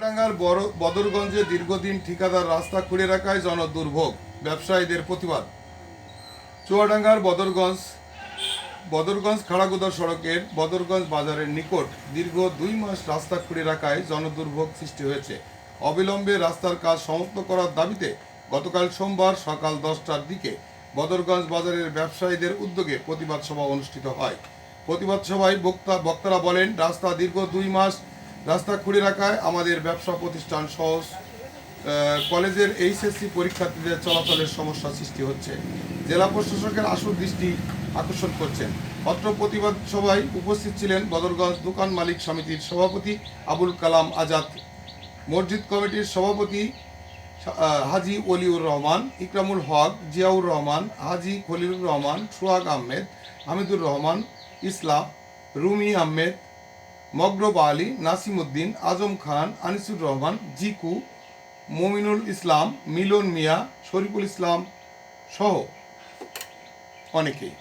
চুয়াডাঙ্গার বদরগঞ্জে দীর্ঘদিন ঠিকাদার রাস্তা খুঁড়ে রাখায় জনদুর্ভোগ, ব্যবসায়ীদের প্রতিবাদ। চুয়াডাঙ্গার বদরগঞ্জ খাড়াগুদা সড়কের বদরগঞ্জ বাজারের নিকট দীর্ঘ 2 মাস রাস্তা খুঁড়ে রাখায় জনদুর্ভোগ সৃষ্টি হয়েছে। অবিলম্বে রাস্তার কাজ সমাপ্ত করার দাবিতে গতকাল সোমবার সকাল 10টার দিকে বদরগঞ্জ বাজারের ব্যবসায়ীদের উদ্যোগে প্রতিবাদ সভা অনুষ্ঠিত হয়। প্রতিবাদ সভায় বক্তারা বলেন, রাস্তা দীর্ঘ 2 মাস রাস্তা খুঁড়ে রাখায় আমাদের ব্যবসা প্রতিষ্ঠান সহ কলেজের এইচএসসি পরীক্ষার্থীদের চলাচলের সমস্যা সৃষ্টি হচ্ছে। জেলা প্রশাসকের আশু দৃষ্টি আকর্ষণ করছেন। অত্র প্রতিবাদ সভায় উপস্থিত ছিলেন বদরগঞ্জ দোকান মালিক সমিতির সভাপতি আবুল কালাম আজাদ, মসজিদ কমিটির সভাপতি হাজি ওলিউর রহমান, ইকরামুল হক, জিয়াউর রহমান, হাজি খলিলুর রহমান, সোহাগ আহমেদ, হামিদুর রহমান, ইসলাম, রুমি আহমেদ, মগরব আলী, নাসিমউদ্দিন, আজম খান, আনিসুর রহমান, জিকু, মমিনুল ইসলাম, মিলন মিয়া, শরীফুল ইসলাম সহ অনেকেই।